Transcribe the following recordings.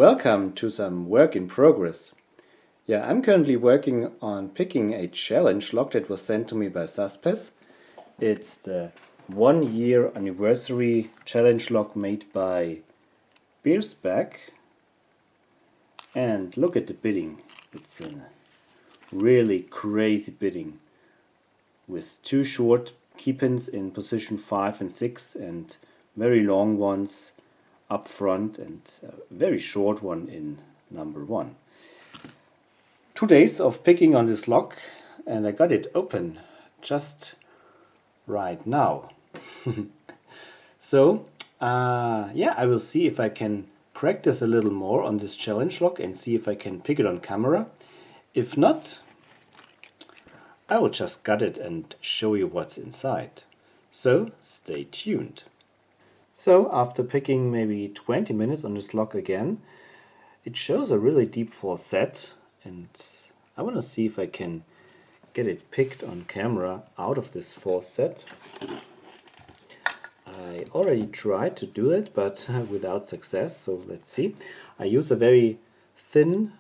welcome to some work in progress. I'm currently working on picking a challenge log that was sent to me by Suspes. It's the 1-year anniversary challenge log made by BEARSBACK. And look at the bidding. It's a really crazy bidding with 2 short key pins in position 5 and 6 and very long ones up front and a very short one in number 1. 2 days of picking on this lock and I got it open just right now. So I will see if I can practice a little more on this challenge lock and see if I can pick it on camera. If not, I will just cut it and show you what's inside. So stay tuned. So after picking maybe 20 minutes on this lock again, it shows a really deep 4 set, and I want to see if I can get it picked on camera out of this 4 set. I already tried to do it, but without success, so let's see. I use a very thin,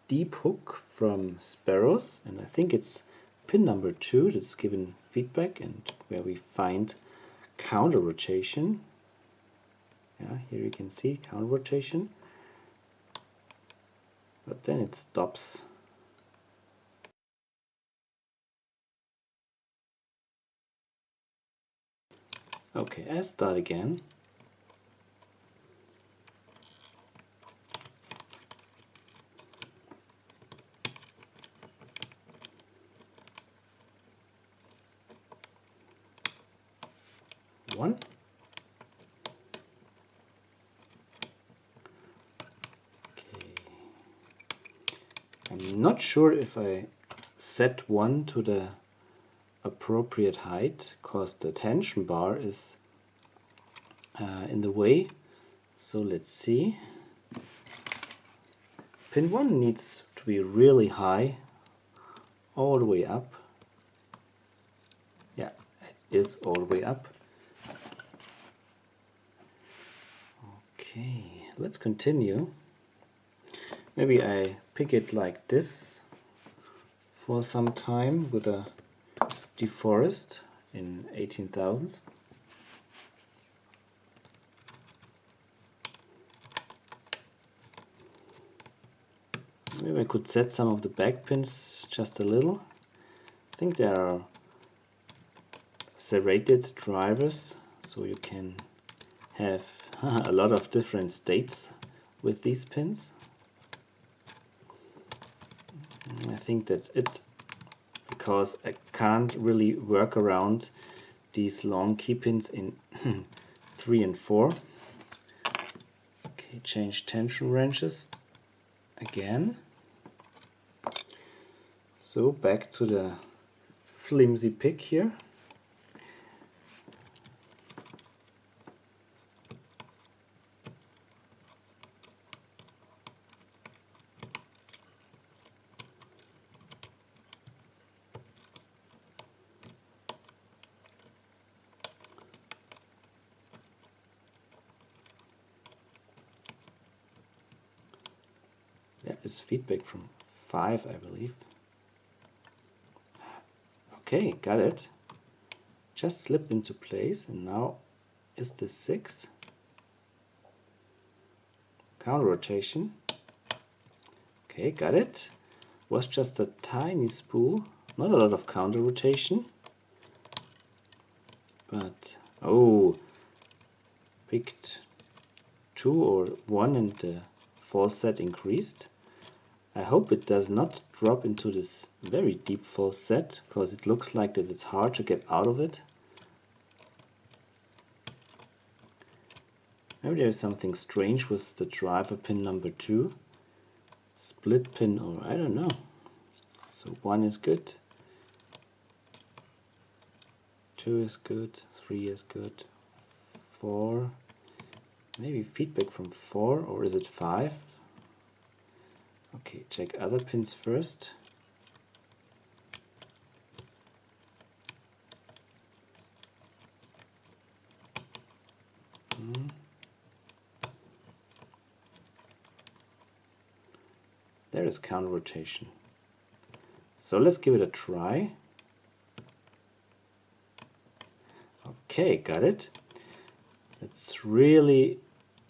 deep hook from Sparrows, and I think it's pin number 2 that's given feedback and where we find counter rotation. Here you can see counter rotation, but then it stops. Okay, I start again. One. I'm not sure if I set 1 to the appropriate height because the tension bar is in the way. So let's see. Pin 1 needs to be really high, all the way up. Yeah, it is all the way up. Okay, let's continue. Maybe I pick it like this for some time with a deforest in 18,000s. Maybe I could set some of the back pins just a little. I think there are serrated drivers, so you can have a lot of different states with these pins. I think that's it, because I can't really work around these long key pins in 3 and 4. Okay, change tension wrenches again. So back to the flimsy pick here. That is feedback from 5, I believe. Okay, got it. Just slipped into place, and now is the 6. Counter rotation. Okay, got it. Was just a tiny spool, not a lot of counter rotation. But, oh, picked 2 or 1 and the 4 set increased. I hope it does not drop into this very deep 4 set, because it looks like that it's hard to get out of it. Maybe there is something strange with the driver pin number 2. Split pin, or I don't know. So 1 is good. 2 is good. 3 is good. 4. Maybe feedback from 4, or is it 5? Okay, check other pins first. is counter rotation. So let's give it a try. Okay, got it. It's really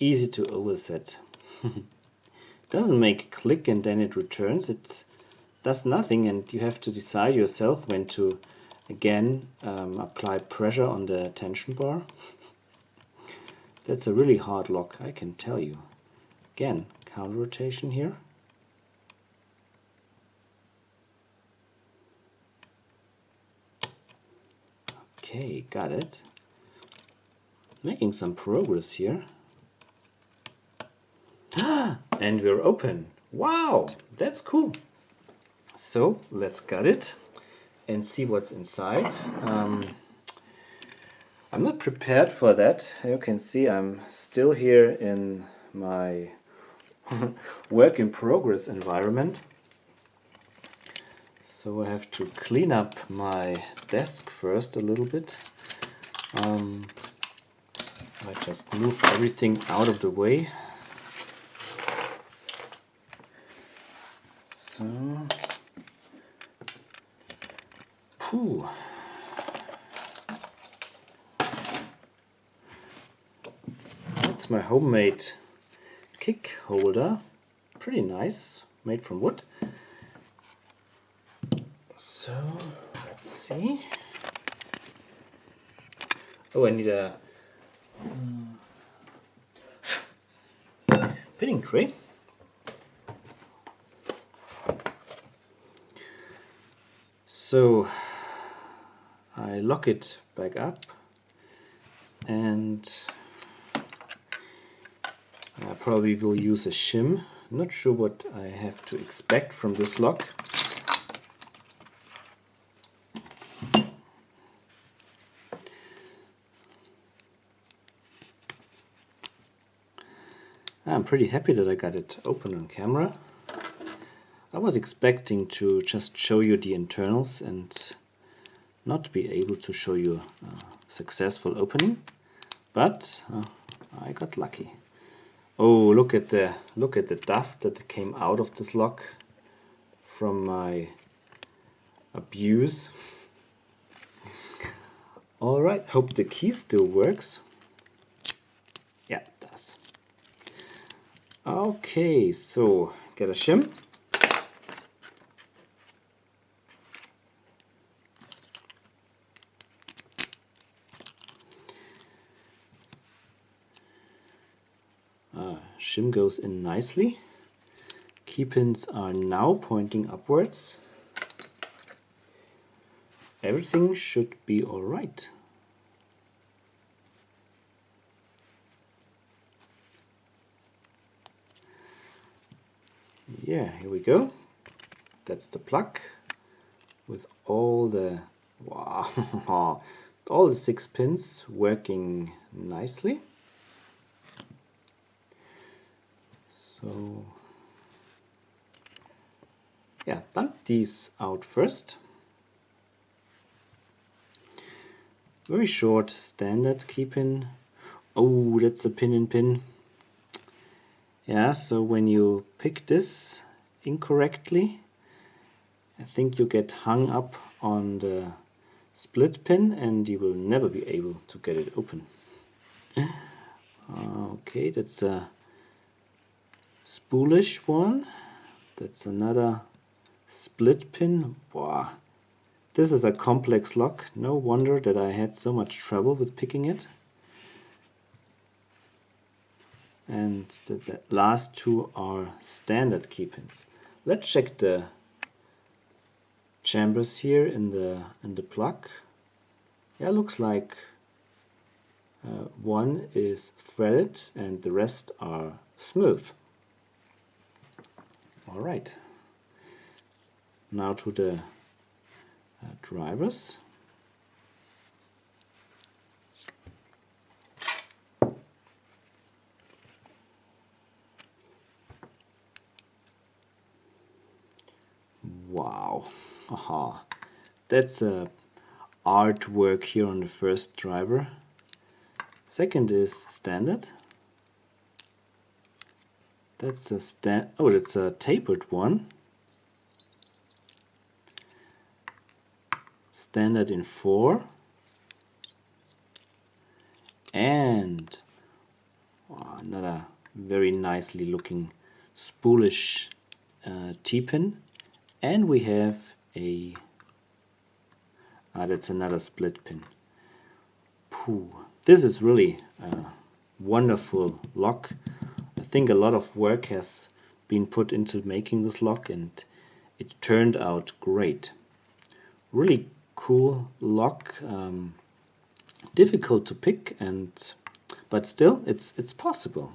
easy to overset. Doesn't make a click and then it returns. It does nothing, and you have to decide yourself when to again apply pressure on the tension bar. That's a really hard lock, I can tell you. Again, counter rotation here. Okay, got it. Making some progress here. And we're open. Wow, that's cool. So let's gut it and see what's inside. I'm not prepared for that. You can see I'm still here in my work in progress environment. So I have to clean up my desk first a little bit. I just move everything out of the way. So, whew. That's my homemade kick holder. Pretty nice, made from wood. So, let's see. Oh, I need a pinning tray. So I lock it back up, and I probably will use a shim. Not sure what I have to expect from this lock. I'm pretty happy that I got it open on camera. I was expecting to just show you the internals and not be able to show you a successful opening, but I got lucky. Oh, look at the dust that came out of this lock from my abuse. All right, hope the key still works. Yeah, it does. Okay, so get a shim. Shim goes in nicely. Key pins are now pointing upwards. Everything should be all right. Yeah, here we go. That's the plug with all the wow, all the 6 pins working nicely. So yeah, dump these out first. Very short standard key pin. Oh, that's a pin in pin. Yeah, so when you pick this incorrectly, I think you get hung up on the split pin and you will never be able to get it open. Okay, that's a spoolish one. That's another split pin. Wow, this is a complex lock. No wonder that I had so much trouble with picking it. And the last 2 are standard key pins. Let's check the chambers here in the plug. Yeah, looks like one is threaded and the rest are smooth. All right. Now to the drivers. Wow, aha, that's a artwork here on the first driver. Second is standard. That's a that's a tapered one. Standard in 4. And another very nicely looking spoolish T-pin. And we have a that's another split pin. This is really a wonderful lock. I think a lot of work has been put into making this lock, and it turned out great. Really cool lock. Difficult to pick, but still it's possible.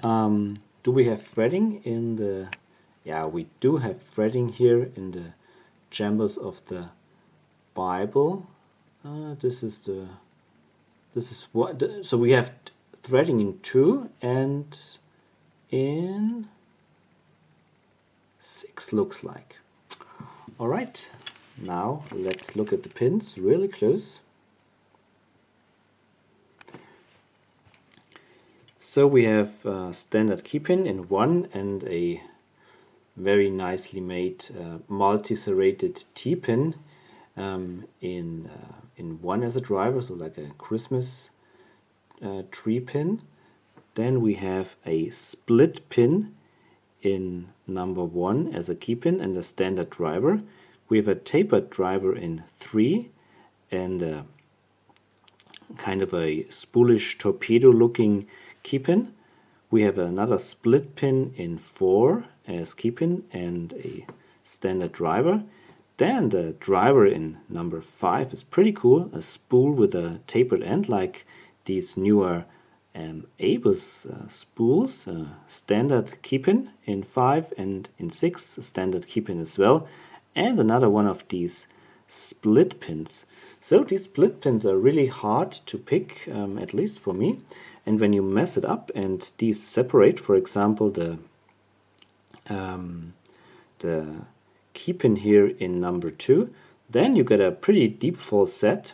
Do we have threading in the? Yeah, we do have threading here in the chambers of the Bible. This is what. So we have threading in 2 and in 6 looks like. All right, now let's look at the pins really close. So we have a standard key pin in 1 and a very nicely made multi-serrated T-pin in 1 as a driver, so like a Christmas tree pin. Then we have a split pin in number 1 as a key pin and a standard driver. We have a tapered driver in 3 and a kind of a spoolish torpedo looking key pin. We have another split pin in 4 as key pin and a standard driver. Then the driver in number 5 is pretty cool, a spool with a tapered end like these newer ABUS spools. Standard key pin in 5 and in 6, a standard key pin as well, and another one of these split pins. So these split pins are really hard to pick, at least for me. And when you mess it up and these separate, for example, the key pin here in number 2, then you get a pretty deep falset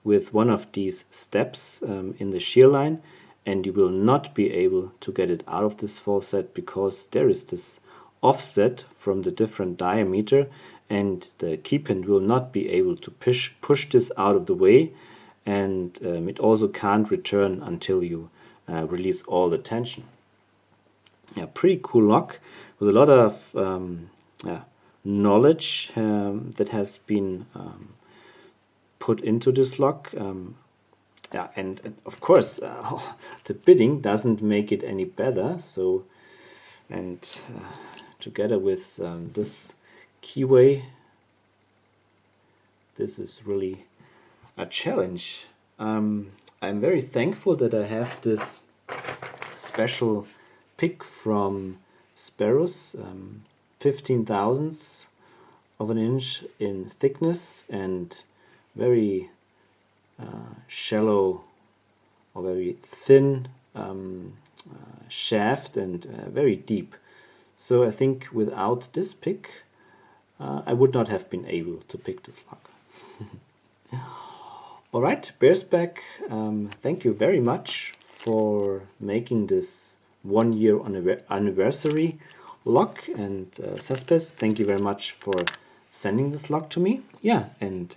with one of these steps in the shear line, and you will not be able to get it out of this falset because there is this offset from the different diameter, and the key pin will not be able to push this out of the way, and it also can't return until you release all the tension. Yeah, pretty cool lock with a lot of knowledge that has been put into this lock. Yeah, and of course the bidding doesn't make it any better. So, and together with this keyway, this is really a challenge. I'm very thankful that I have this special pick from Sparrows, 15 thousandths of an inch in thickness and very shallow or very thin shaft and very deep. So I think without this pick I would not have been able to pick this lock. Alright, BEARSBACK, thank you very much for making this 1 year anniversary lock, and Suspes, thank you very much for sending this lock to me. Yeah, and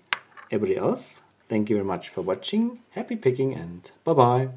everybody else, thank you very much for watching. Happy picking and bye bye.